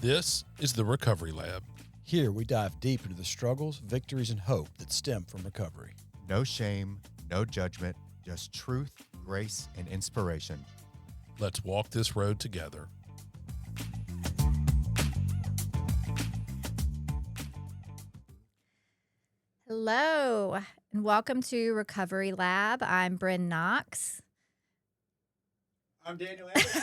This is the Recovery Lab. Here we dive deep into the struggles, victories, and hope that stem from recovery. No shame, no judgment, just truth, grace, and inspiration. Let's walk this road together. Hello, and welcome to Recovery Lab. I'm Brynn Knox. I'm Daniel Anderson.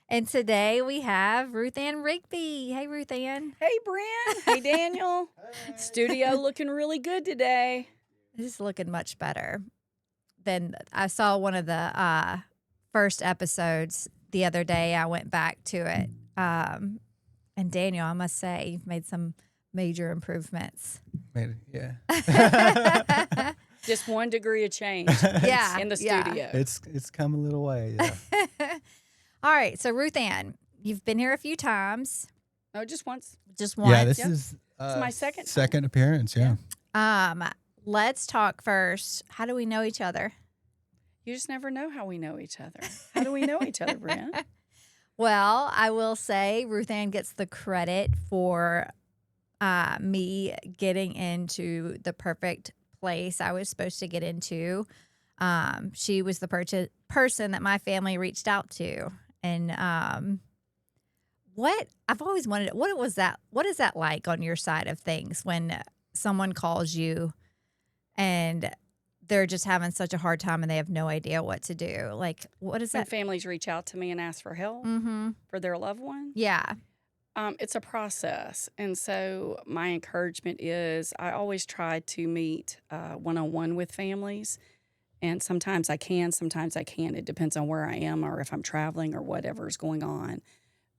And today we have Ruth Ann Rigby. Hey, Ruth Ann. Hey, Brynn. Hey, Daniel. Hey. Studio looking really good today. This is looking much better than I saw one of the first episodes the other day. I went back to it. And Daniel, I must say, you've made some major improvements. Yeah. Just 1 degree of change Yeah. in the yeah. studio. It's come a little way. Yeah. All right. So, Ruth Ann, you've been here a few times. No, just once. Just once. Yeah, this Yep. is It's my second. second appearance. Yeah. Let's talk first. How do we know each other? You just never know how we know each other. How do we know each other, Brynn? Well, I will say Ruth Ann gets the credit for me getting into the perfect place I was supposed to get into. She was the person that my family reached out to. And what I've always wanted, what is that like on your side of things when someone calls you and they're just having such a hard time and they have no idea what to do? Like, what is When that? families reach out to me and ask for help Mm-hmm. for their loved one, Yeah. it's a process. And so my encouragement is I always try to meet one-on-one with families. And sometimes I can, sometimes I can't. It depends on where I am or if I'm traveling or whatever is going on.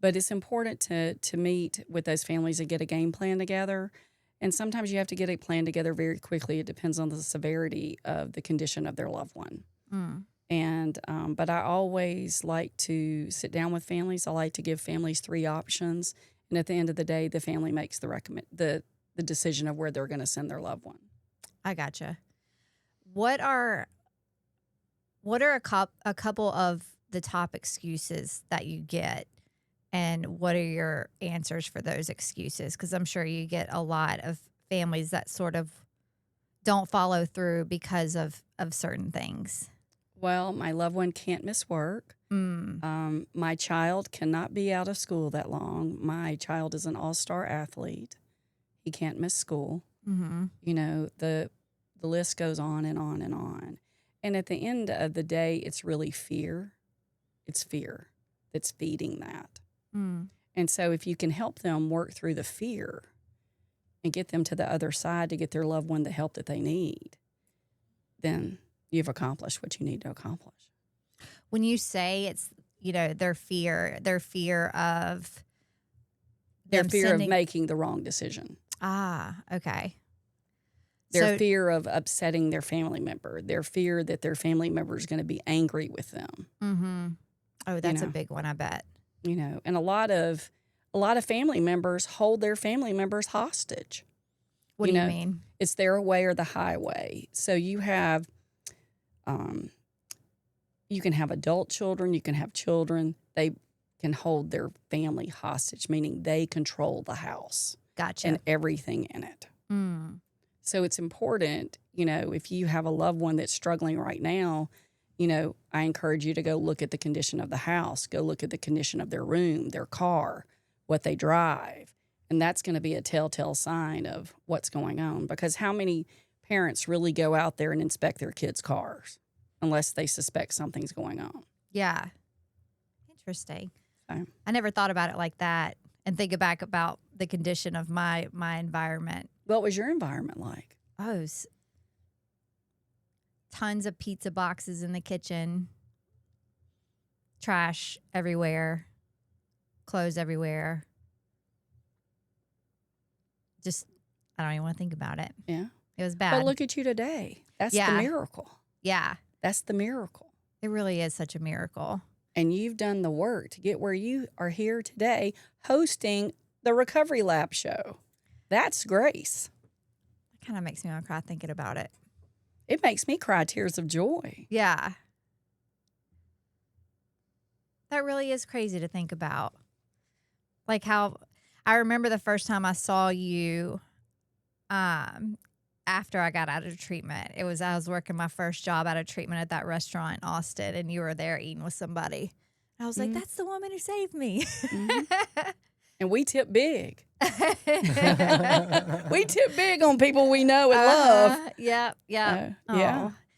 But it's important to meet with those families and get a game plan together. And sometimes you have to get a plan together very quickly. It depends on the severity of the condition of their loved one. Mm. And but I always like to sit down with families. I like to give families 3 options. And at the end of the day, the family makes the decision of where they're going to send their loved one. I gotcha. What are a couple of the top excuses that you get, and what are your answers for those excuses? Because I'm sure you get a lot of families that sort of don't follow through because of certain things. Well, my loved one can't miss work. My child cannot be out of school that long. My child is an all-star athlete. He can't miss school. Mm-hmm. You know, the list goes on and on and on. And at the end of the day, it's really fear. It's fear that's feeding that. Mm. And so if you can help them work through the fear and get them to the other side to get their loved one the help that they need, then you've accomplished what you need to accomplish. When you say it's, their fear of Their them fear sending- of making the wrong decision. Ah, okay. Their So- fear of upsetting their family member. Their fear that their family member is going to be angry with them. Mm-hmm. Oh, that's a know. big one, I bet. You know, and a lot of family members hold their family members hostage. What You do you know, mean? It's their way or the highway. So you have, you can have adult children, you can have children. They can hold their family hostage, meaning they control the house Gotcha. and everything in it. Mm. So it's important, if you have a loved one that's struggling right now, I encourage you to go look at the condition of the house, go look at the condition of their room, their car, what they drive. And that's going to be a telltale sign of what's going on, because how many parents really go out there and inspect their kids' cars unless they suspect something's going on? Yeah. Interesting. So, I never thought about it like that and think back about the condition of my environment. what was your environment like? Oh, tons of pizza boxes in the kitchen, trash everywhere, clothes everywhere. Just, I don't even want to think about it. Yeah. It was bad. But look at you today. That's Yeah. the miracle. Yeah, That's the miracle. it really is such a miracle. And you've done the work to get where you are here today, hosting the Recovery Lab show. That's grace. It kind of makes me want to cry thinking about it. It makes me cry tears of joy. Yeah. That really is crazy to think about. Like how I remember the first time I saw you after I got out of treatment. I was working my first job out of treatment at that restaurant in Austin, and you were there eating with somebody. And I was like, that's the woman who saved me. And we tip big. We tip big on people we know and love. Yep. Yeah.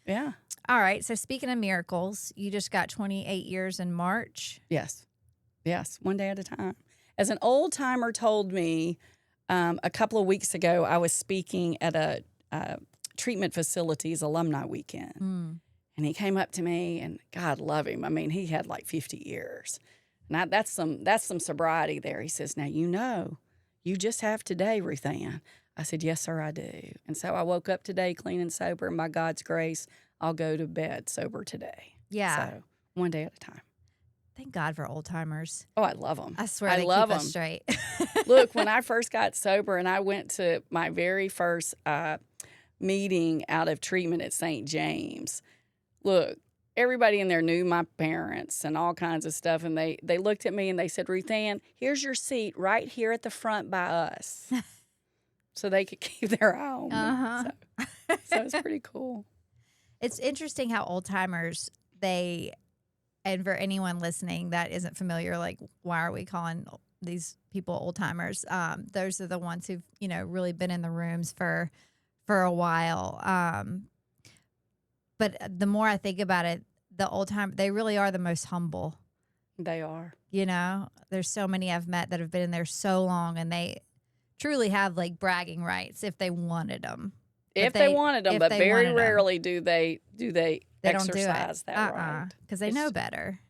Yeah. All right. So speaking of miracles, you just got 28 years in March. Yes. One day at a time. As an old timer told me a couple of weeks ago, I was speaking at a treatment facility's alumni weekend. And he came up to me, and God love him. I mean, he had like 50 years. Now that's some sobriety there. He says, now you just have today, Ruth Ann. I said, yes, sir, I do. And so I woke up today clean and sober, and by God's grace, I'll go to bed sober today. Yeah. So one day at a time. Thank God for old timers. Oh, I love them. I swear I they love keep us them. straight. Look, when I first got sober and I went to my very first meeting out of treatment at St. James, look, everybody in there knew my parents and all kinds of stuff. And they looked at me and they said, Ruth Ann, here's your seat right here at the front by us. So they could keep their eye on me. So it's pretty cool. It's interesting how old timers, and for anyone listening that isn't familiar, like, why are we calling these people old timers? Those are the ones who've, really been in the rooms for a while. But the more I think about it, the old time, they really are the most humble. They are. There's so many I've met that have been in there so long, and they truly have like bragging rights if they wanted them. If they wanted them, but very rarely do they They exercise don't do it. that right. Because they know better.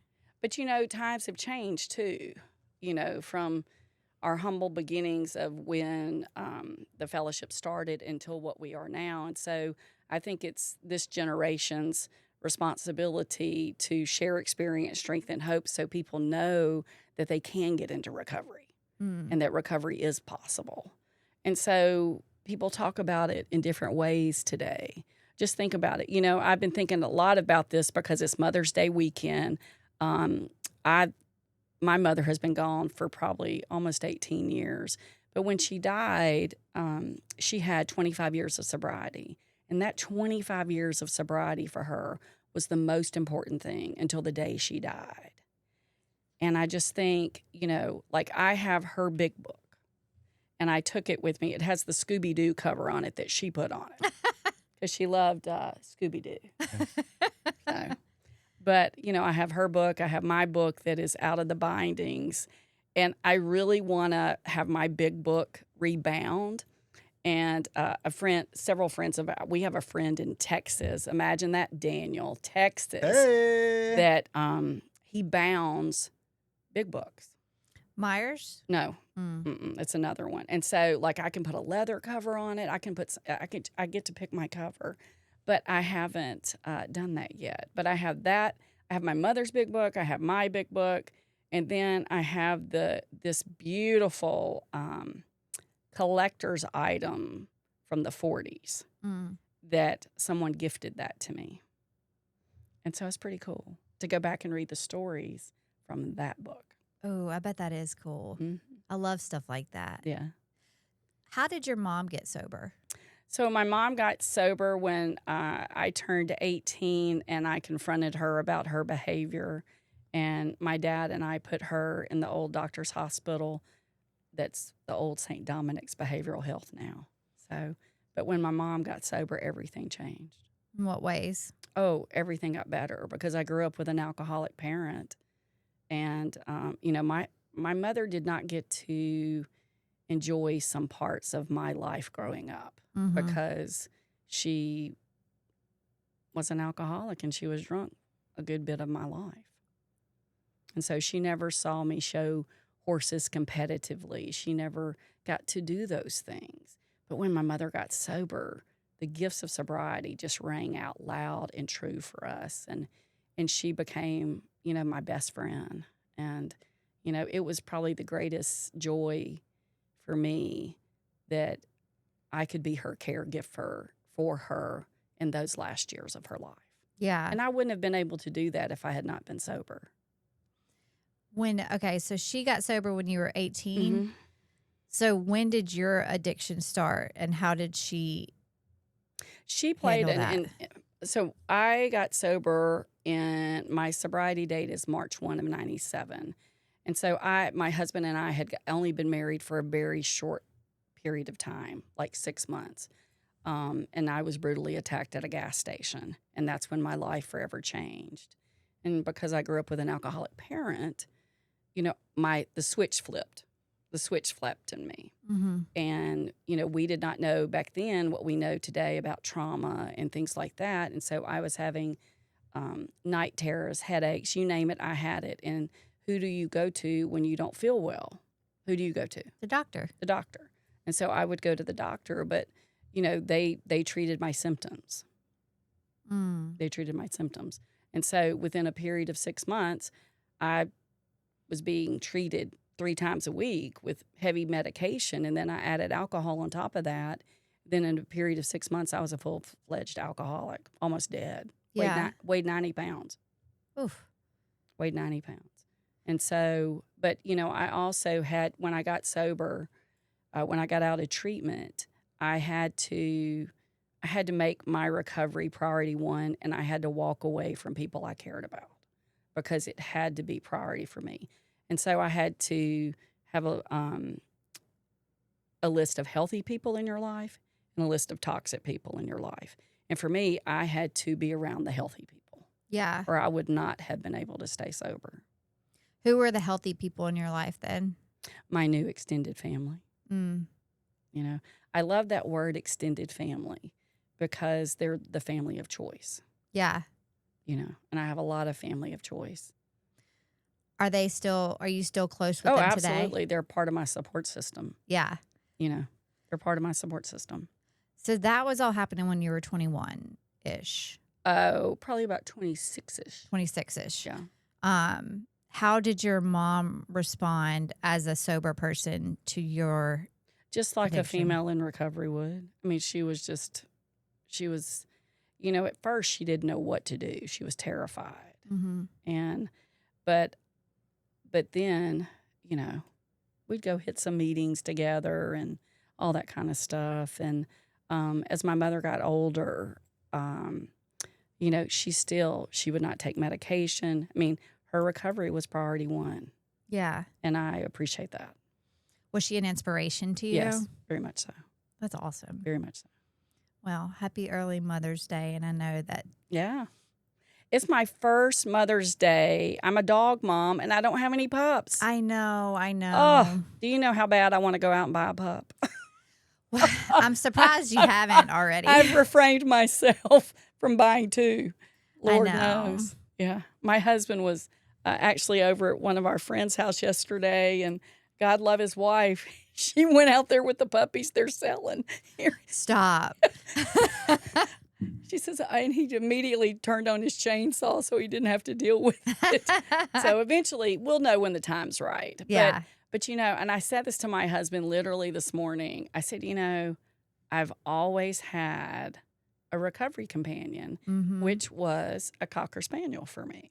But, times have changed too, from our humble beginnings of when the fellowship started until what we are now. And so I think it's this generation's responsibility to share experience, strength, and hope so people know that they can get into recovery and that recovery is possible. And so people talk about it in different ways today. Just think about it. I've been thinking a lot about this because it's Mother's Day weekend. My mother has been gone for probably almost 18 years. But when she died, she had 25 years of sobriety. And that 25 years of sobriety for her was the most important thing until the day she died. And I just think, like I have her big book. And I took it with me. It has the Scooby-Doo cover on it that she put on it. Because she loved Scooby-Doo. So, but, I have her book. I have my book that is out of the bindings. And I really want to have my big book rebound. And several friends we have a friend in Texas. Imagine that, Daniel, Texas. Hey. That he bounds big books. Myers? No. It's another one. And so, like, I can put a leather cover on it. I get to pick my cover, but I haven't done that yet. But I have that. I have my mother's big book. I have my big book, and then I have this beautiful collector's item from the 40s that someone gifted that to me, and so it's pretty cool to go back and read the stories from that book. Oh, I bet that is cool. I love stuff like that. Yeah. How did your mom get sober? So my mom got sober when I turned 18, and I confronted her about her behavior. And my dad and I put her in the old doctor's hospital. That's the old St. Dominic's Behavioral Health now. So, but when my mom got sober, everything changed. In what ways? Oh, everything got better because I grew up with an alcoholic parent. And, my mother did not get to enjoy some parts of my life growing up because she was an alcoholic and she was drunk a good bit of my life. And so she never saw me show horses competitively. She never got to do those things. But when my mother got sober, the gifts of sobriety just rang out loud and true for us. And she became, my best friend. And, it was probably the greatest joy for me that I could be her caregiver for her in those last years of her life. Yeah. And I wouldn't have been able to do that if I had not been sober. So she got sober when you were 18. Mhm. So when did your addiction start, and how did she She played handle so I got sober, and my sobriety date is March 1 of 97. And so my husband and I had only been married for a very short period of time, like 6 months. And I was brutally attacked at a gas station. And that's when my life forever changed. And because I grew up with an alcoholic parent, the switch flipped. The switch flipped in me. Mm-hmm. And, we did not know back then what we know today about trauma and things like that. And so I was having night terrors, headaches, you name it, I had it. And who do you go to when you don't feel well? Who do you go to? The doctor. The doctor. And so I would go to the doctor, but, they treated my symptoms. They treated my symptoms. And so within a period of 6 months, I was being treated 3 times a week with heavy medication. And then I added alcohol on top of that. Then in a period of 6 months, I was a full-fledged alcoholic, almost dead. Yeah. Weighed 90 pounds. Oof. Weighed 90 pounds. And so, but, I also had, when I got sober, when I got out of treatment, I had to make my recovery priority one, and I had to walk away from people I cared about because it had to be priority for me. And so I had to have a list of healthy people in your life and a list of toxic people in your life. And for me, I had to be around the healthy people, Yeah. or I would not have been able to stay sober. Who were the healthy people in your life then? My new extended family. Mm. I love that word extended family because they're the family of choice, Yeah. and I have a lot of family of choice. Are you still close with Oh, them today? absolutely. They're part of my support system. Yeah. They're part of my support system. So that was all happening when you were 21-ish, Oh, probably about 26-ish. 26-ish. Yeah. How did your mom respond as a sober person to your Just like a addiction? female in recovery would. I mean, she was, at first she didn't know what to do. She was terrified. Mm-hmm. But then, we'd go hit some meetings together and all that kind of stuff. And as my mother got older, she would not take medication. I mean, her recovery was priority one. Yeah. And I appreciate that. Was she an inspiration to you? Yes, very much so. That's awesome. Very much so. Well, happy early Mother's Day. And I know that. Yeah. It's my first Mother's Day. I'm a dog mom, and I don't have any pups. I know. Oh, do you know how bad I want to go out and buy a pup? Well, I'm surprised you haven't already. I've refrained myself from buying 2. Lord I know. knows. Yeah. My husband was actually over at one of our friends' house yesterday, and God love his wife. She went out there with the puppies they're selling. Here. Stop. She says, and he immediately turned on his chainsaw so he didn't have to deal with it. So eventually we'll know when the time's right. Yeah. But and I said this to my husband literally this morning. I said, I've always had a recovery companion, Mm-hmm. which was a Cocker Spaniel for me.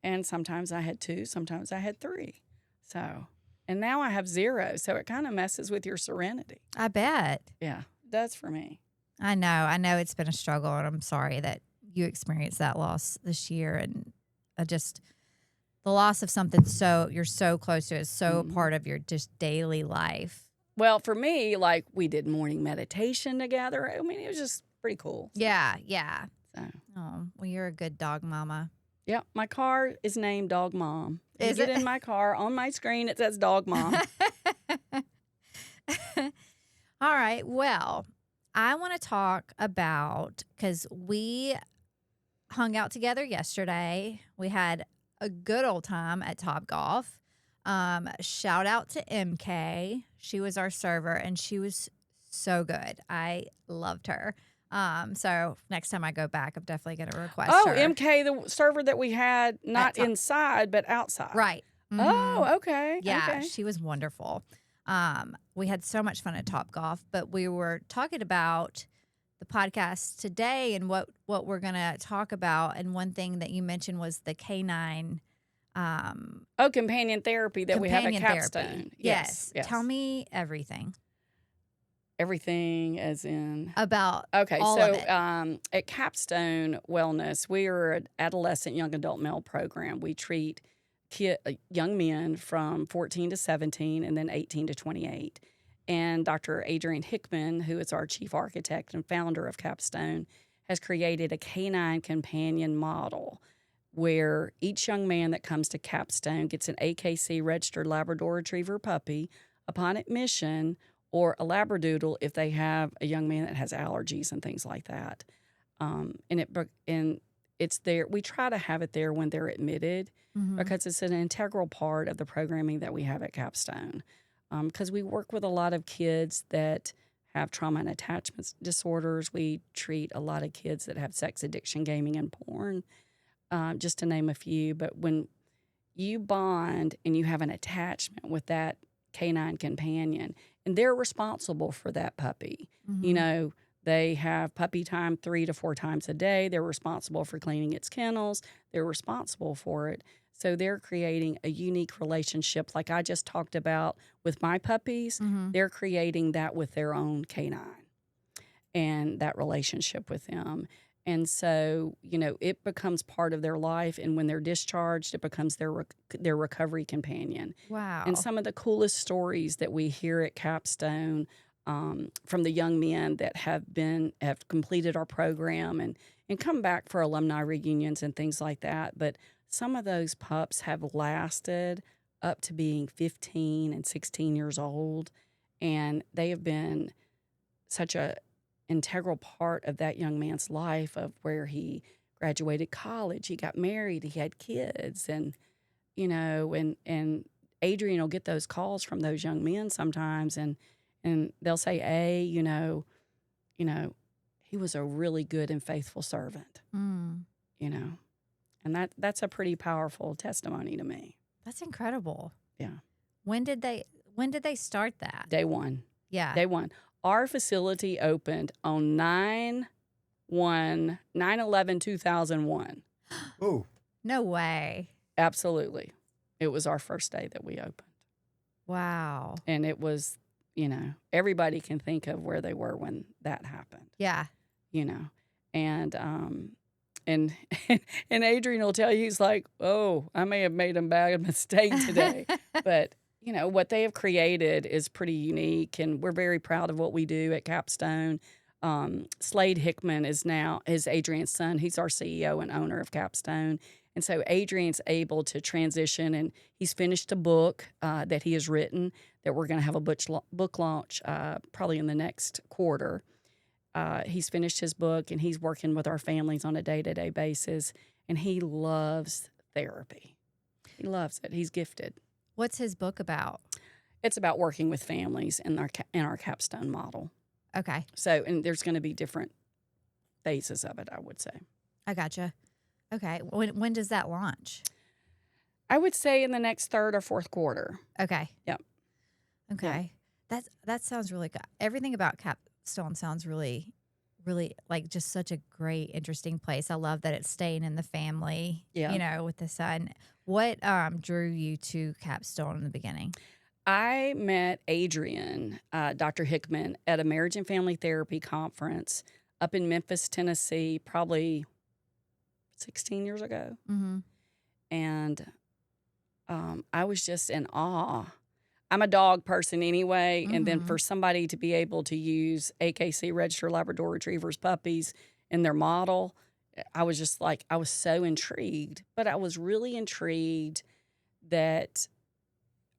And sometimes I had 2, sometimes I had 3. So, and now I have 0. So it kind of messes with your serenity. I bet. Yeah, it does for me. I know it's been a struggle, and I'm sorry that you experienced that loss this year. And the loss of something you're so close to, is so a part of your just daily life. Well, for me, like, we did morning meditation together. I mean, it was just pretty cool. Yeah. So, Oh, well, you're a good dog mama. yeah, my car is named Dog Mom. Is Get it? in my car, on my screen, it says Dog Mom. All right. Well, I want to talk about, because we hung out together yesterday. We had a good old time at Topgolf. Shout out to MK. She was our server, and she was so good. I loved her. So next time I go back, I'm definitely going to request her. MK, the server that we had, not Top. inside, but outside. Right. Mhm. Oh, okay. Yeah, Okay. she was wonderful. We had so much fun at Topgolf, but we were talking about the podcast today and what we're going to talk about. And one thing that you mentioned was the canine Companion therapy that we have at companion Capstone. therapy. Yes. Tell me everything Everything as in. about Okay, all so of it. at Capstone Wellness, we are an adolescent young adult male program. We treat young men from 14 to 17 and then 18 to 28. And Dr. Adrian Hickman, who is our chief architect and founder of Capstone, has created a canine companion model where each young man that comes to Capstone gets an AKC registered Labrador Retriever puppy upon admission, or a Labradoodle if they have a young man that has allergies and things like that. And it's there. We try to have it there when they're admitted because it's an integral part of the programming that we have at Capstone. Because we work with a lot of kids that have trauma and attachment disorders. We treat a lot of kids that have sex addiction, gaming, and porn, just to name a few. But when you bond and you have an attachment with that canine companion, and they're responsible for that puppy. You know, they have puppy time 3 to 4 times a day. They're responsible for cleaning its kennels. They're responsible for it. So they're creating a unique relationship like I just talked about with my puppies. They're creating that with their own canine and that relationship with them. And so, you know, it becomes part of their life. And when they're discharged, it becomes their recovery companion. Wow. And some of the coolest stories that we hear at Capstone from the young men that have completed our program and come back for alumni reunions and things like that. But some of those pups have lasted up to being 15 and 16 years old. And they have been such a integral part of that young man's life, of where he graduated college, he got married, he had kids, and you know, and Adrian will get those calls from those young men sometimes, and they'll say, you know, he was a really good and faithful servant, you know, and that's a pretty powerful testimony to me. That's incredible. Yeah. When did they start that? Day one. Yeah. Day one. Our facility opened on 9/11/2001. Ooh. No way. Absolutely. It was our first day that we opened. Wow. And it was, you know, everybody can think of where they were when that happened, Yeah. you know. And and Adrian will tell you, he's like, oh, I may have made a bad mistake today. But you know, what they have created is pretty unique, and we're very proud of what we do at Capstone. Slade Hickman is Adrian's son. He's our CEO and owner of Capstone. And so Adrian's able to transition, and he's finished a book that he has written that we're going to have a book launch probably in the next quarter. He's finished his book, and he's working with our families on a day-to-day basis, and he loves therapy. He loves it. He's gifted. What's his book about? It's about working with families in our Capstone model. Okay. So, and there's going to be different phases of it, I would say. I gotcha. Okay. When does that launch? I would say in the next 3rd or 4th quarter. Okay. Yep. Okay. That sounds really good. Everything about Capstone sounds really, really like just such a great, interesting place. I love that it's staying in the family, you know, with the son. What drew you to Capstone in the beginning? I met Adrian, Dr. Hickman, at a marriage and family therapy conference up in Memphis, Tennessee, probably 16 years ago. And I was just in awe. I'm a dog person anyway, and then for somebody to be able to use AKC registered Labrador Retrievers puppies in their model, I was just like, I was so intrigued. But I was really intrigued that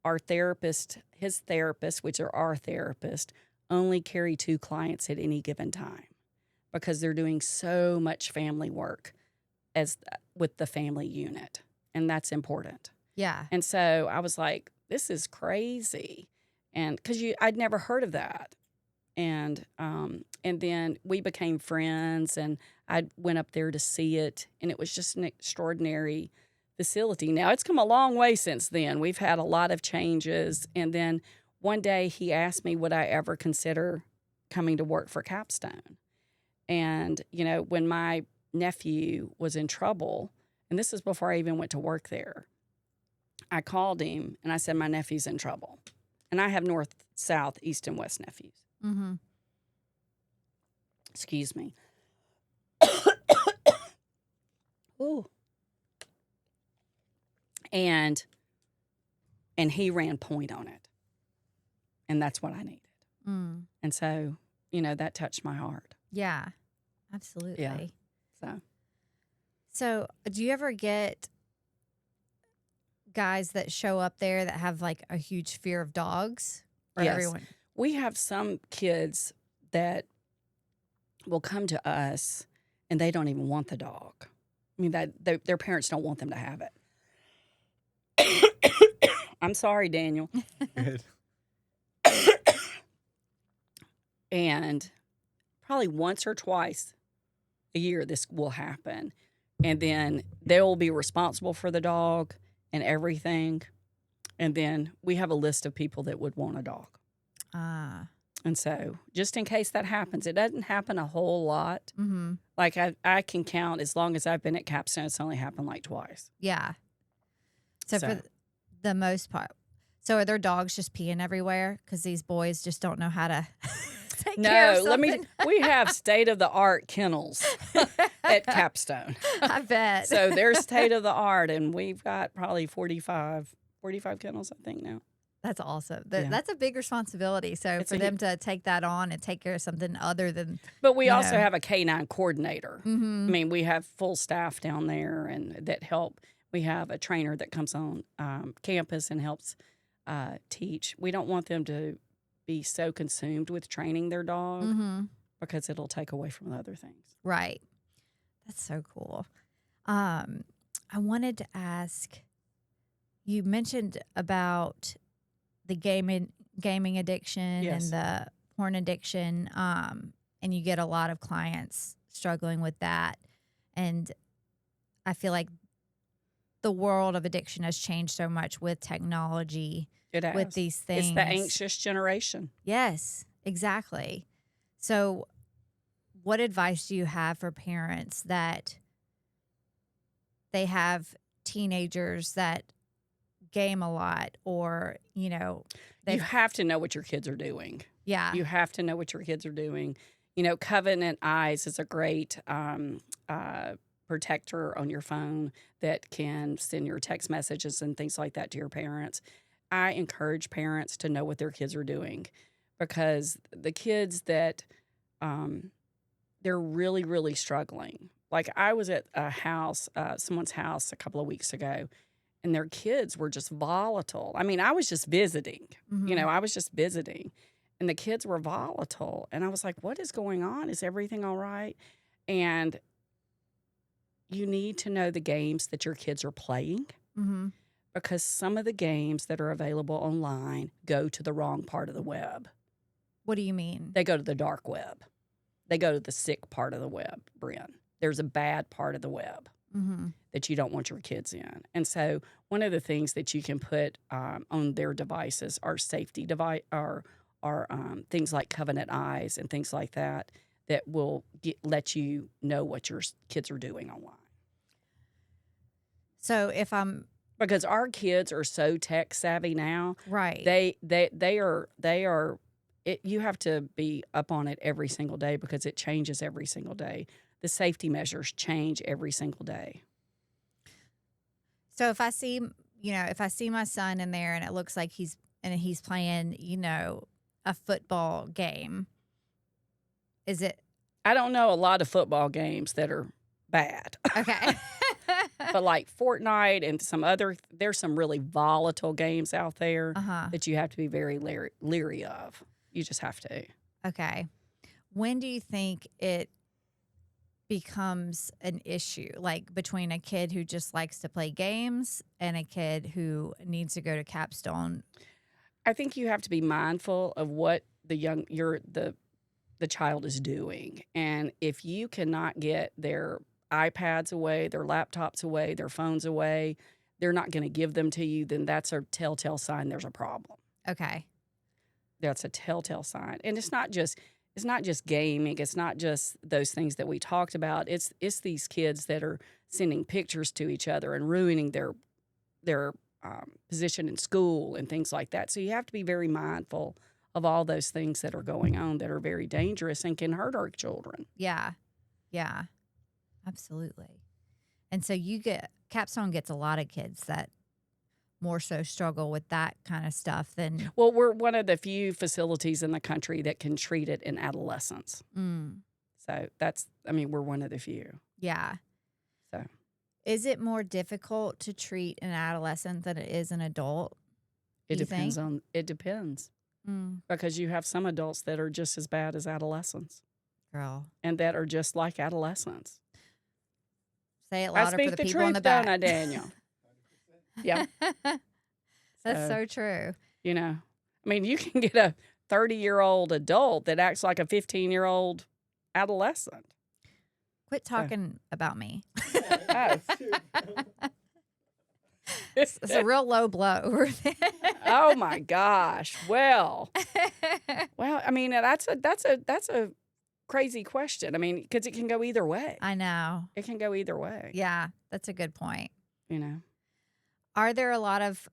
his therapist, which are our therapist, only carry 2 clients at any given time because they're doing so much family work with the family unit, and that's important. Yeah. And so I was like, this is crazy, and because I'd never heard of that, and then we became friends, and I went up there to see it, and it was just an extraordinary facility. Now, it's come a long way since then. We've had a lot of changes. And then one day he asked me, would I ever consider coming to work for Capstone? And, you know, when my nephew was in trouble, and this is before I even went to work there, I called him and I said, my nephew's in trouble. And I have north, south, east, and west nephews. Mm-hmm. Excuse me. Ooh. And he ran point on it. And that's what I needed. Mm. And so, you know, that touched my heart. Yeah, absolutely. Yeah. So, do you ever get guys that show up there that have like a huge fear of dogs? Or Yes. everyone? We have some kids that will come to us and they don't even want the dog. I mean, their parents don't want them to have it. I'm sorry, Daniel. Good. And probably once or twice a year this will happen. And then they'll be responsible for the dog and everything. And then we have a list of people that would want a dog. Ah. And so just in case that happens, it doesn't happen a whole lot. Mm-hmm. Like I can count, as long as I've been at Capstone, it's only happened like twice. Yeah. So So- for the most part. So are their dogs just peeing everywhere? Because these boys just don't know how to take care of something? We have state-of-the-art kennels at Capstone. I bet. So they're state-of-the-art, and we've got probably 45 kennels, I think, now. That's awesome. Yeah. That's a big responsibility. So It's for a them to take that on and take care of something other than But we You also know. have a canine coordinator. mm-hmm. I mean, we have full staff down there and that help. We have a trainer that comes on campus and helps teach. We don't want them to be so consumed with training their dog Mm-hmm. because it'll take away from the other things. Right. That's so cool. I wanted to ask, you mentioned about the gaming addiction Yes. and the porn addiction, and you get a lot of clients struggling with that. And I feel like the world of addiction has changed so much with technology, It has. with these things. It's the anxious generation. Yes, exactly. So, what advice do you have for parents that they have teenagers that game a lot, or, you know, You have to know what your kids are doing. yeah, You have to know what your kids are doing. You know, Covenant Eyes is a great protector on your phone that can send your text messages and things like that to your parents. I encourage parents to know what their kids are doing, because the kids that they're really, really struggling. Like I was at a house, someone's house a couple of weeks ago, and their kids were just volatile. I mean, I was just visiting. Mhm. You know, I was just visiting, and the kids were volatile. And I was like, what is going on? Is everything all right? And you need to know the games that your kids are playing, Mhm. because some of the games that are available online go to the wrong part of the web. What do you mean? They go to the dark web. They go to the sick part of the web, Brynn. There's a bad part of the web Mm-hmm. that you don't want your kids in. And so one of the things that you can put on their devices are safety device or things like Covenant Eyes and things like that that will let you know what your kids are doing online. So if I'm Because our kids are so tech savvy now, right, they are. You have to be up on it every single day because it changes every single day. The safety measures change every single day. so if I see, if I see my son in there and it looks like he's playing, a football game, is it I don't know a lot of football games that are bad, okay? but like Fortnite and there's some really volatile games out there Uh-huh. that you have to be very leery of. You just have to. Okay. When do you think it becomes an issue, like between a kid who just likes to play games and a kid who needs to go to Capstone? I think you have to be mindful of what the child is doing. And if you cannot get their iPads away, their laptops away, their phones away, they're not going to give them to you, then that's a telltale sign there's a problem. Okay. That's a telltale sign. And it's not just gaming, it's not just those things that we talked about. It's these kids that are sending pictures to each other and ruining their position in school and things like that. So you have to be very mindful of all those things that are going on that are very dangerous and can hurt our children. Yeah. Yeah. Absolutely. And so Capstone gets a lot of kids that more so struggle with that kind of stuff than. Well, we're one of the few facilities in the country that can treat it in adolescence. So we're one of the few. Yeah. So is it more difficult to treat an adolescent than it is an adult? It depends. Because you have some adults that are just as bad as adolescents. Girl. And that are just like adolescents. Say it louder for the people in the back. Don't I, Daniel? Yeah. That's so true. You know, I mean, you can get a 30-year-old adult that acts like a 15-year-old adolescent. Quit talking about me. Oh. It's a real low blow. Oh my gosh. Well, I mean, that's a crazy question. I mean, because it can go either way. I know. It can go either way. Yeah, that's a good point. You know. Are there a lot of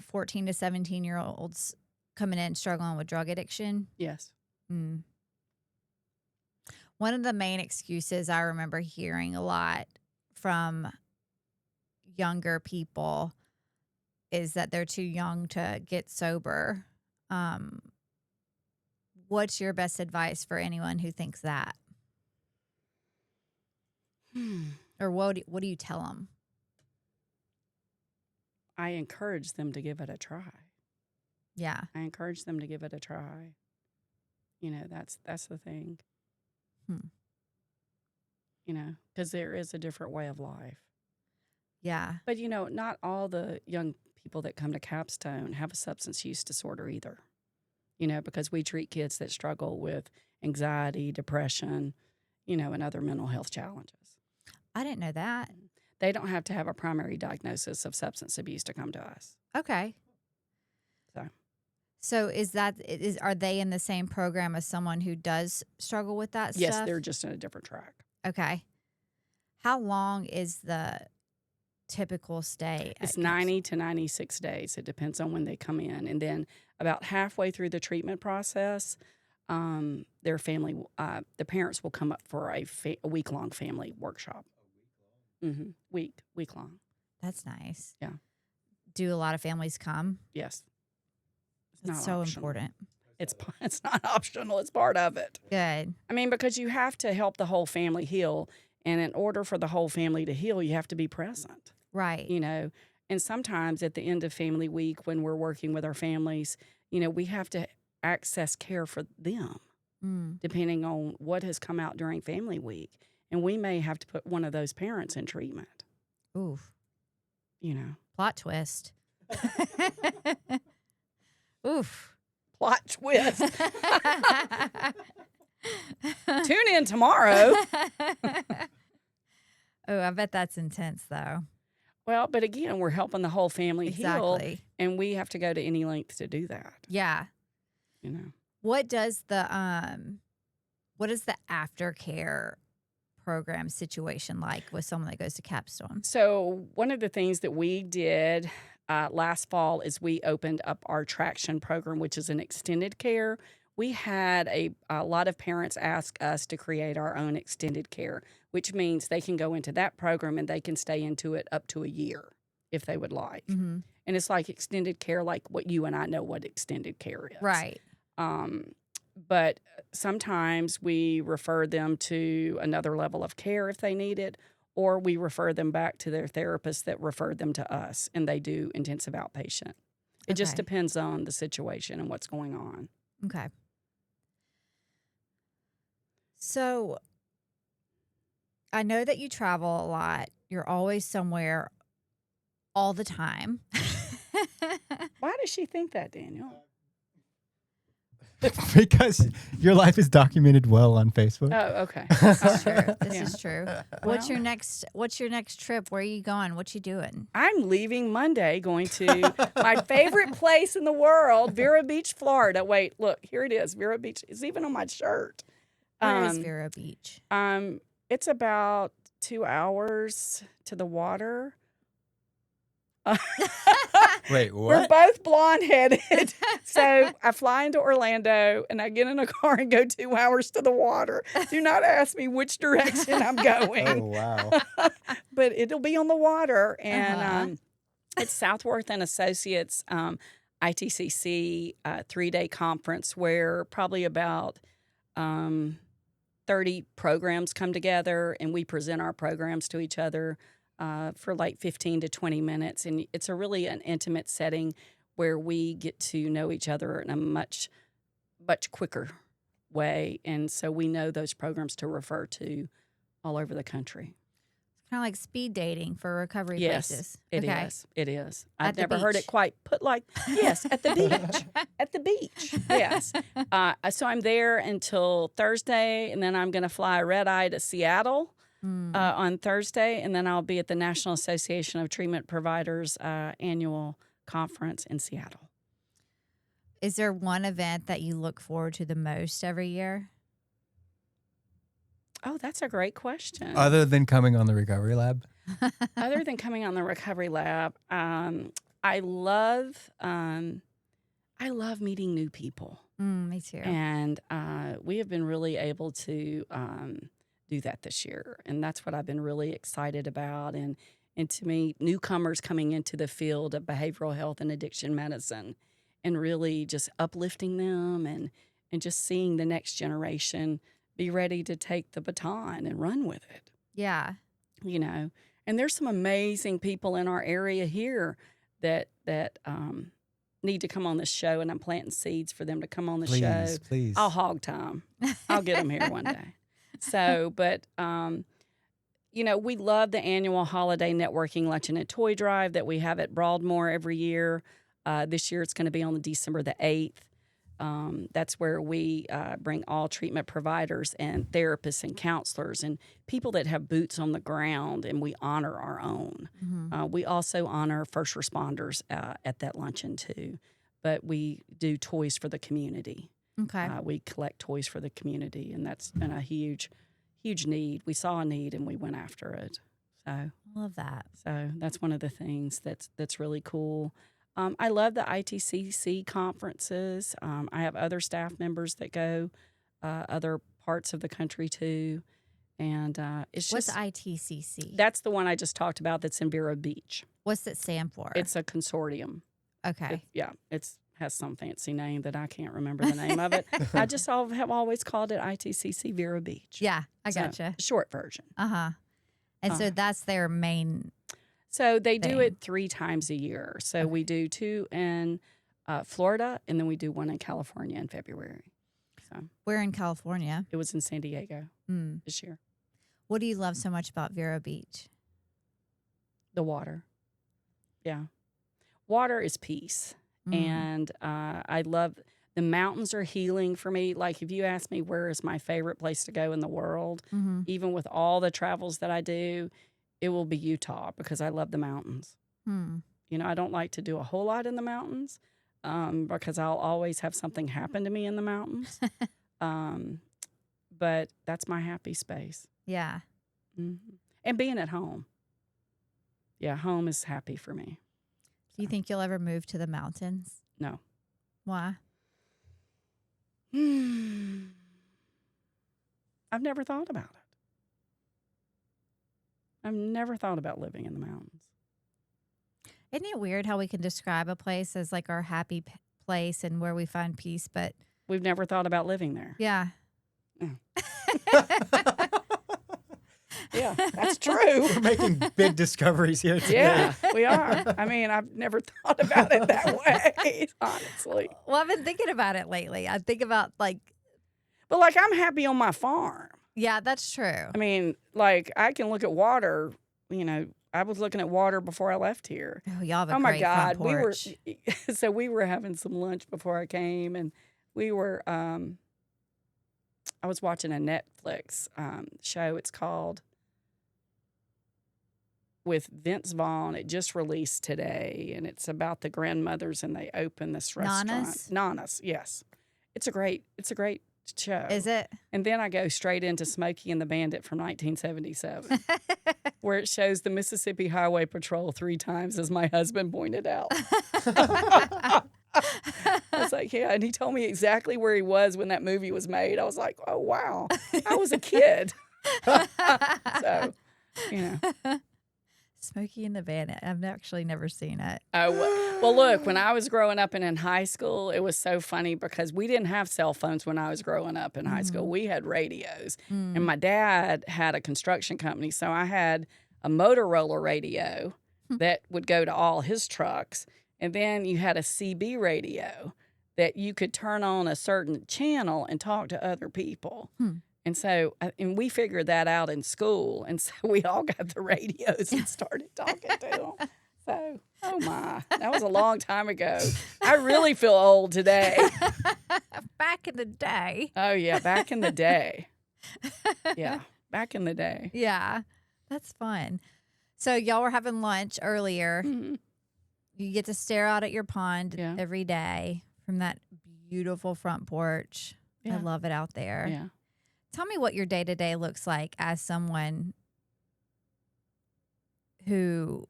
14 to 17-year-olds coming in struggling with drug addiction? Yes. One of the main excuses I remember hearing a lot from younger people is that they're too young to get sober. What's your best advice for anyone who thinks that? Or what do you tell them? I encourage them to give it a try. Yeah. I encourage them to give it a try. You know, that's the thing. You know, because there is a different way of life. Yeah. But, you know, not all the young people that come to Capstone have a substance use disorder either. You know, because we treat kids that struggle with anxiety, depression, you know, and other mental health challenges. I didn't know that. They don't have to have a primary diagnosis of substance abuse to come to us. Okay. So are they in the same program as someone who does struggle with that stuff? Yes, they're just in a different track. Okay. How long is the typical stay? It's 90 to 96 days. It depends on when they come in. And then about halfway through the treatment process, their family, the parents will come up for a week-long family workshop. Week long. That's nice. Yeah. Do a lot of families come? Yes. It's so important. It's not optional. It's part of it. Good. I mean, because you have to help the whole family heal. And in order for the whole family to heal, you have to be present. Right. You know, and sometimes at the end of family week, when we're working with our families, you know, we have to access care for them, depending on what has come out during family week. And we may have to put one of those parents in treatment. Oof. You know. Plot twist. Oof. Plot twist. Tune in tomorrow. Oh, I bet that's intense, though. Well, but again, we're helping the whole family heal, Exactly. and we have to go to any length to do that. Yeah. You know. What does the aftercare program situation like with someone that goes to Capstone? So one of the things that we did last fall is we opened up our Traction program, which is an extended care. We had a lot of parents ask us to create our own extended care, which means they can go into that program and they can stay into it up to a year if they would like. Mm-hmm. And it's like extended care, like what you and I know what extended care is. Right. But sometimes we refer them to another level of care if they need it, or we refer them back to their therapist that referred them to us, and they do intensive outpatient. It just depends on the situation and what's going on. Okay. So I know that you travel a lot. You're always somewhere all the time. Why does she think that, Daniel? Because your life is documented well on Facebook. Oh, okay. This is true. This Yeah. is true. What's your next trip? Where are you going? What you doing? I'm leaving Monday, going to my favorite place in the world, Vero Beach, Florida. Wait, look, here it is, Vero Beach. It's even on my shirt. Where is Vero Beach? It's about 2 hours to the water. Wait, We're what? both blonde headed. So I fly into Orlando and I get in a car and go 2 hours to the water. Do not ask me which direction I'm going. Oh, wow. But it'll be on the water. And Uh-huh. it's Southworth and Associates ITCC 3-day conference where probably about 30 programs come together and we present our programs to each other for like 15 to 20 minutes. And it's a really an intimate setting where we get to know each other in a much, much quicker way. And so we know those programs to refer to all over the country. Kind of like speed dating for recovery Yes, places. it Okay. is. It is. At I've the never heard beach. it quite put like, yes, at the beach. At the beach, yes. So I'm there until Thursday, and then I'm going to fly red-eye to Seattle on Thursday, and then I'll be at the National Association of Treatment Providers annual conference in Seattle. Is there one event that you look forward to the most every year? Oh, that's a great question. Other than coming on the Recovery Lab? Other than coming on the Recovery Lab, I love meeting new people. Me too. And we have been really able to do that this year. And that's what I've been really excited about. And to meet newcomers coming into the field of behavioral health and addiction medicine and really just uplifting them and just seeing the next generation be ready to take the baton and run with it, Yeah. you know. And there's some amazing people in our area here that need to come on this show, and I'm planting seeds for them to come on the show. Please. I'll hog time. I'll get them here one day. So, but, you know, we love the annual holiday networking luncheon and toy drive that we have at Broadmoor every year. This year it's going to be on December the 8th. That's where we bring all treatment providers and therapists and counselors and people that have boots on the ground, and we honor our own. We also honor first responders at that luncheon too, but we do toys for the community. Okay. We collect toys for the community, and that's been a huge, huge need. We saw a need, and we went after it. Love that. So that's one of the things that's really cool. I love the ITCC conferences. I have other staff members that go other parts of the country too, and it's What's just ITCC? that's the one I just talked about. That's in Vero Beach. What's it stand for? It's a consortium. Okay. It's has some fancy name that I can't remember the name of it. I just have always called it ITCC Vero Beach. Yeah, I So, gotcha. short version. Uh-huh. And so that's their main. So they do thing. it 3 times a year. So we do 2 in Florida, and then we do 1 in California in February. So We're in California. it was in San Diego this year. What do you love so much about Vero Beach? The water. Yeah. Water is peace. And I love the mountains are healing for me. Like if you ask me where is my favorite place to go in the world, even with all the travels that I do, it will be Utah because I love the mountains. You know, I don't like to do a whole lot in the mountains because I'll always have something happen to me in the mountains. But that's my happy space. Yeah. And being at home. Yeah, home is happy for me. Do you think you'll ever move to the mountains? No. Why? I've never thought about it. I've never thought about living in the mountains. Isn't it weird how we can describe a place as like our happy place and where we find peace, but We've never thought about living there. yeah. Yeah, that's true. We're making big discoveries here today. Yeah, we are. I mean, I've never thought about it that way, honestly. Well, I've been thinking about it lately. I think about like, But like, I'm happy on my farm. yeah, that's true. I mean, like, I can look at water. You know, I was looking at water before I left here. Oh, y'all have a Oh my great God, front porch. we were having some lunch before I came, and we were. I was watching a Netflix show. It's called with Vince Vaughn. It just released today, and it's about the grandmothers, and they open this restaurant. Nana's, yes. It's a great show. Is it? And then I go straight into Smokey and the Bandit from 1977. where it shows the Mississippi Highway Patrol 3 times, as my husband pointed out. I was like, yeah, and he told me exactly where he was when that movie was made. I was like, oh, wow, I was a kid. So, you know. Smokey and the Bandit. I've actually never seen it. Oh, well, look, when I was growing up and in high school, it was so funny because we didn't have cell phones when I was growing up in high school. We had radios. And my dad had a construction company, so I had a Motorola radio that would go to all his trucks. And then you had a CB radio that you could turn on a certain channel and talk to other people. And so, and we figured that out in school. And so we all got the radios and started talking to them. So, oh my, that was a long time ago. I really feel old today. Back in the day. Oh, yeah, back in the day. Yeah, back in the day. Yeah, that's fun. So y'all were having lunch earlier. You get to stare out at your pond every day from that beautiful front porch. I love it out there. Yeah. Tell me what your day-to-day looks like as someone who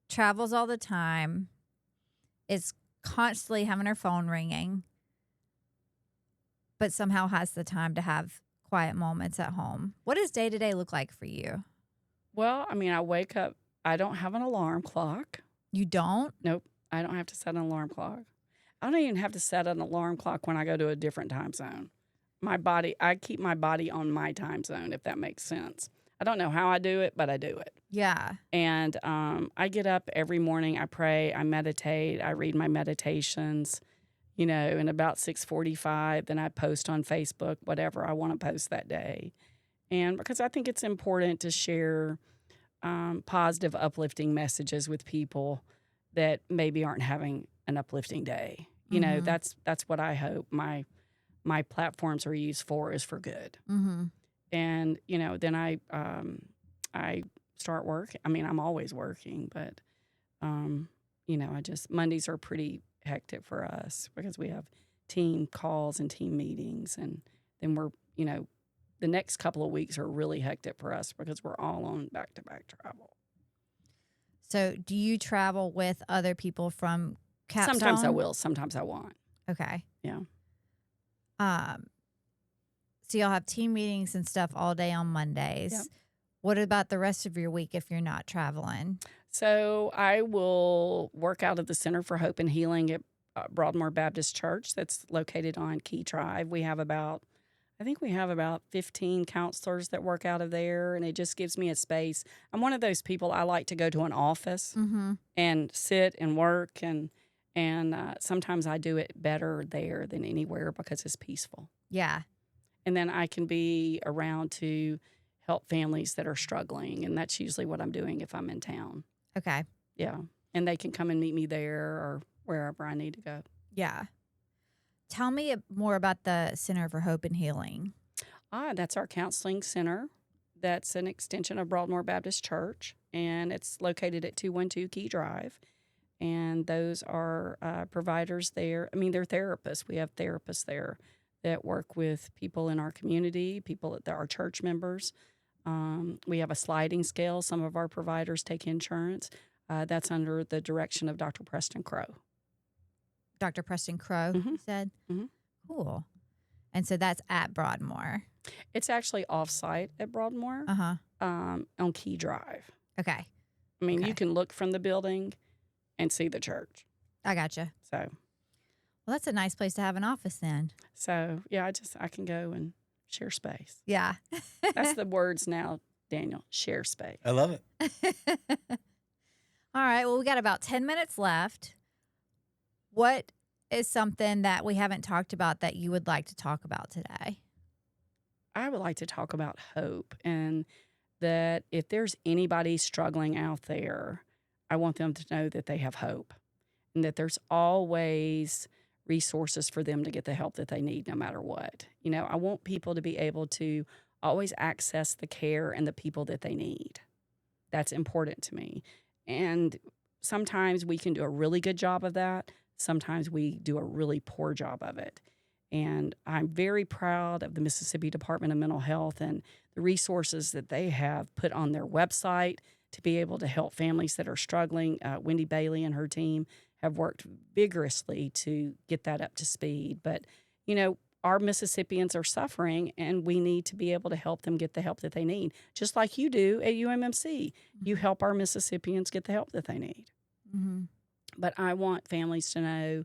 travels all the time, is constantly having her phone ringing, but somehow has the time to have quiet moments at home. What does day-to-day look like for you? Well, I mean, I wake up. I don't have an alarm clock. You don't? Nope. I don't have to set an alarm clock. I don't even have to set an alarm clock when I go to a different time zone. I keep my body on my time zone, if that makes sense. I don't know how I do it, but I do it. Yeah. And I get up every morning. I pray. I meditate. I read my meditations, and about 6:45, then I post on Facebook whatever I want to post that day. And because I think it's important to share positive, uplifting messages with people that maybe aren't having an uplifting day. That's what I hope my platforms are used for, is for good. And, then I start work. I mean, I'm always working, but, Mondays are pretty hectic for us because we have team calls and team meetings. And then we're, the next couple of weeks are really hectic for us because we're all on back-to-back travel. So do you travel with other people from Capstone? Sometimes I will. Sometimes I won't. Okay. Yeah. So y'all have team meetings and stuff all day on Mondays. Yep. What about the rest of your week if you're not traveling? So I will work out of the Center for Hope and Healing at Broadmoor Baptist Church that's located on Key Drive. We have about 15 counselors that work out of there, and it just gives me a space. I'm one of those people, I like to go to an office and sit and work, and sometimes I do it better there than anywhere because it's peaceful. Yeah. And then I can be around to help families that are struggling, and that's usually what I'm doing if I'm in town. Okay. Yeah. And they can come and meet me there or wherever I need to go. Yeah. Tell me more about the Center for Hope and Healing. That's our counseling center. That's an extension of Broadmoor Baptist Church, and it's located at 212 Key Drive. And those are providers there. I mean, they're therapists. We have therapists there that work with people in our community, people that are church members. We have a sliding scale. Some of our providers take insurance. That's under the direction of Dr. Preston Crow. Dr. Preston Crow, you said? Cool. And so that's at Broadmoor. It's actually off-site at Broadmoor on Key Drive. Okay. I mean, you can look from the building and see the church. I gotcha. So, well, that's a nice place to have an office then. So, yeah, I can go and share space. Yeah. That's the words now, Daniel. Share space. I love it. All right. Well, we got about 10 minutes left. What is something that we haven't talked about that you would like to talk about today? I would like to talk about hope, and that if there's anybody struggling out there, I want them to know that they have hope and that there's always resources for them to get the help that they need no matter what. I want people to be able to always access the care and the people that they need. That's important to me. And sometimes we can do a really good job of that. Sometimes we do a really poor job of it. And I'm very proud of the Mississippi Department of Mental Health and the resources that they have put on their website to be able to help families that are struggling. Wendy Bailey and her team have worked vigorously to get that up to speed. But, our Mississippians are suffering, and we need to be able to help them get the help that they need, just like you do at UMMC. You help our Mississippians get the help that they need. Mm-hmm. But I want families to know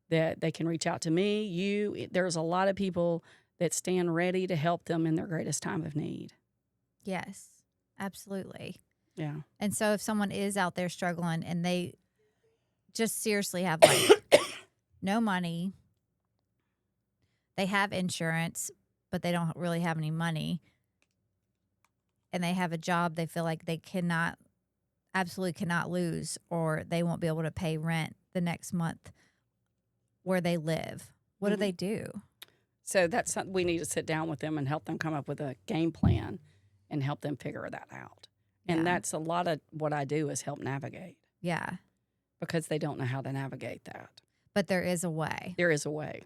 that they can reach out to me, you. There's a lot of people that stand ready to help them in their greatest time of need. Yes, absolutely. Yeah. And so if someone is out there struggling and they just seriously have like no money, they have insurance, but they don't really have any money, and they have a job they feel like they absolutely cannot lose, or they won't be able to pay rent the next month where they live, what do they do? So that's something we need to sit down with them and help them come up with a game plan and help them figure that out. And that's a lot of what I do is help navigate. Yeah. Because they don't know how to navigate that. But there is a way. There is a way.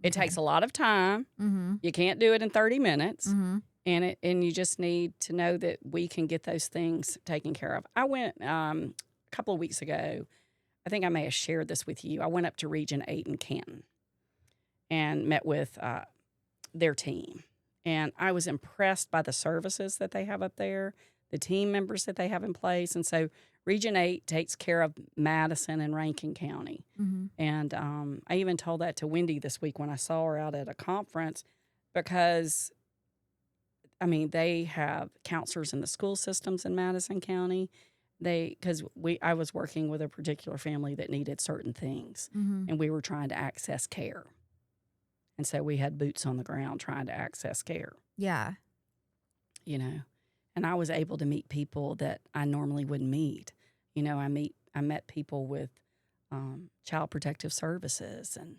It takes a lot of time. Mm-hmm. You can't do it in 30 minutes. Mm-hmm. And you just need to know that we can get those things taken care of. I went a couple of weeks ago. I think I may have shared this with you. I went up to Region 8 in Canton and met with their team. And I was impressed by the services that they have up there, the team members that they have in place. And so Region 8 takes care of Madison and Rankin County. Mm-hmm. And I even told that to Wendy this week when I saw her out at a conference because, they have counselors in the school systems in Madison County. I was working with a particular family that needed certain things, Mm-hmm. and we were trying to access care. And so we had boots on the ground trying to access care. Yeah. And I was able to meet people that I normally wouldn't meet. I met people with Child Protective Services and,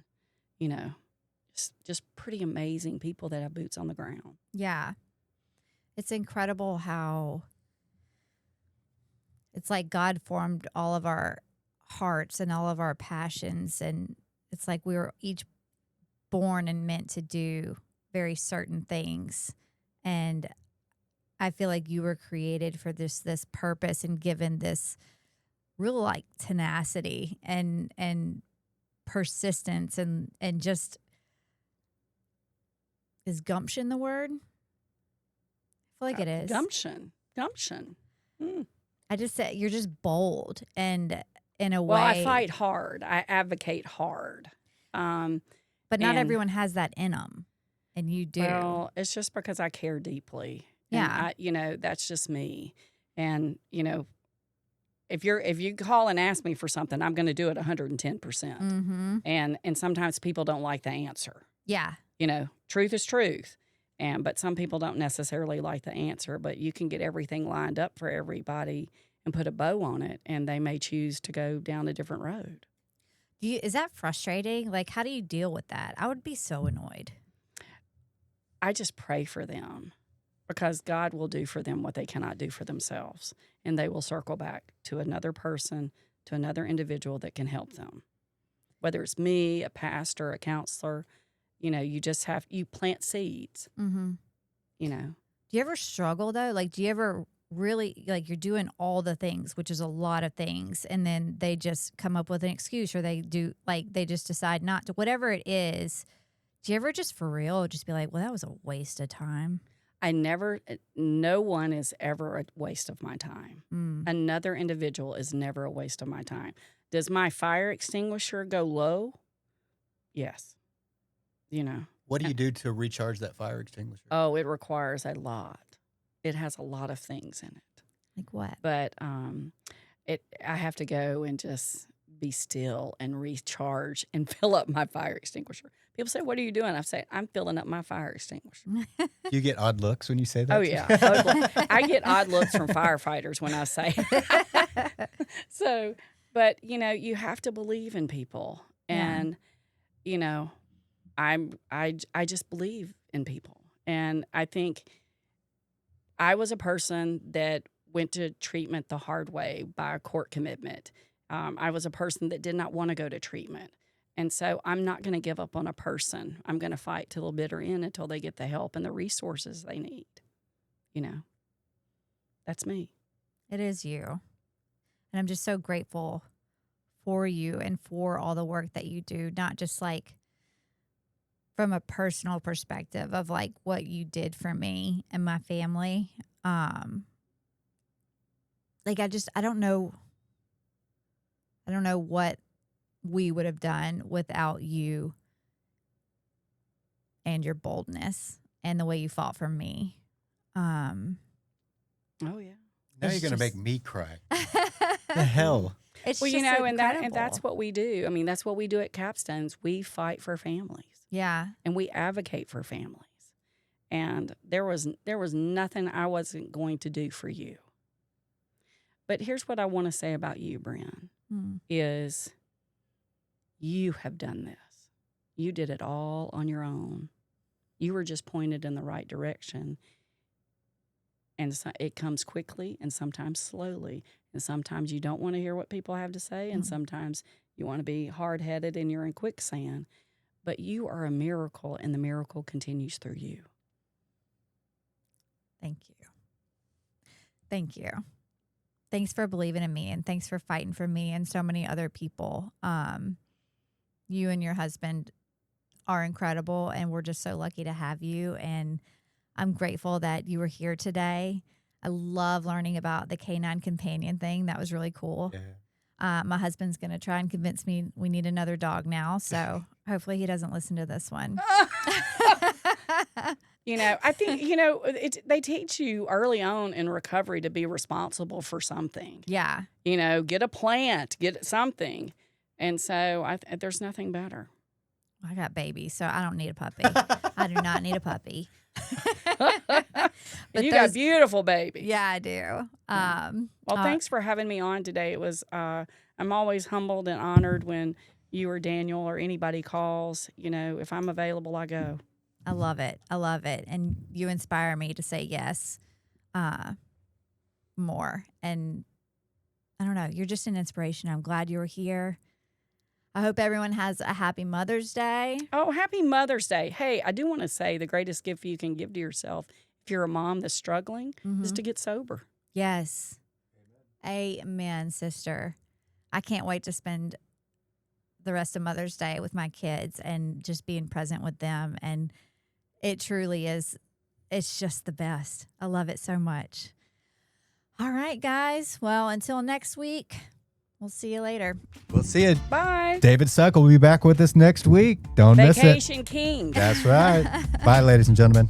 just pretty amazing people that have boots on the ground. Yeah. It's incredible how it's like God formed all of our hearts and all of our passions. And it's like we were each born and meant to do very certain things. And I feel like you were created for this purpose and given this real like tenacity and persistence and just, is gumption the word? I feel like it is. Gumption. Mm. I just said you're just bold and in a way. Well, I fight hard. I advocate hard. But not everyone has that in them, and you do. Well, it's just because I care deeply. Yeah. And that's just me. And, if you call and ask me for something, I'm going to do it 110%. Mm-hmm. And sometimes people don't like the answer. Yeah. Truth is truth. But some people don't necessarily like the answer, but you can get everything lined up for everybody and put a bow on it, and they may choose to go down a different road. Is that frustrating? Like, how do you deal with that? I would be so annoyed. I just pray for them because God will do for them what they cannot do for themselves, and they will circle back to another person, to another individual that can help them. Whether it's me, a pastor, a counselor, you plant seeds. Mm-hmm. Do you ever struggle though? Like, do you ever really, like, you're doing all the things, which is a lot of things, and then they just come up with an excuse, or they just decide not to, whatever it is. Do you ever just for real just be like, well, that was a waste of time? No one is ever a waste of my time. Mm. Another individual is never a waste of my time. Does my fire extinguisher go low? Yes. What do you do to recharge that fire extinguisher? Oh, it requires a lot. It has a lot of things in it. Like what? But I have to go and just be still and recharge and fill up my fire extinguisher. People say, "What are you doing?" I say, "I'm filling up my fire extinguisher." Do you get odd looks when you say that? Oh yeah, I get odd looks from firefighters when I say. So, but you have to believe in people, and I just believe in people, and I think I was a person that went to treatment the hard way by a court commitment. I was a person that did not want to go to treatment. And so I'm not going to give up on a person. I'm going to fight till the bitter end until they get the help and the resources they need. You know, that's me. It is you. And I'm just so grateful for you and for all the work that you do, not just like from a personal perspective of like what you did for me and my family. Like I don't know what we would have done without you and your boldness and the way you fought for me. Oh, yeah. Now It's you're going to just- make me cry. The hell? It's Well, you just know, and that's incredible. what we do. I mean, that's what we do at Capstones. We fight for families Yeah. and we advocate for families. And there was nothing I wasn't going to do for you. But here's what I want to say about you, Brynn, is you have done this. You did it all on your own. You were just pointed in the right direction. And so it comes quickly and sometimes slowly. And sometimes you don't want to hear what people have to say. And sometimes you want to be hard-headed and you're in quicksand. But you are a miracle, and the miracle continues through you. Thank you. Thank you. Thanks for believing in me, and thanks for fighting for me and so many other people. You and your husband are incredible, and we're just so lucky to have you. And I'm grateful that you were here today. I love learning about the canine companion thing. That was really cool. Yeah. My husband's going to try and convince me we need another dog now. So hopefully he doesn't listen to this one. You know, I think, you know, they teach you early on in recovery to be responsible for something. Yeah. You know, get a plant, get something. And so there's nothing better. I got babies, so I don't need a puppy. I do not need a puppy. And you got beautiful babies. Yeah, I do. Well, thanks for having me on today. It was, I'm always humbled and honored when you or Daniel or anybody calls. You know, if I'm available, I go. I love it. I love it. And you inspire me to say yes more. And I don't know, you're just an inspiration. I'm glad you were here. I hope everyone has a happy Mother's Day. Oh, happy Mother's Day. Hey, I do want to say the greatest gift you can give to yourself if you're a mom that's struggling is to get sober. Yes. Amen, sister. I can't wait to spend the rest of Mother's Day with my kids and just being present with them. And it truly is, it's just the best. I love it so much. All right, guys. Well, until next week, we'll see you later. We'll see you. Bye. David Suck will be back with us next week. Don't miss it. Vacation King. That's right. Bye, ladies and gentlemen.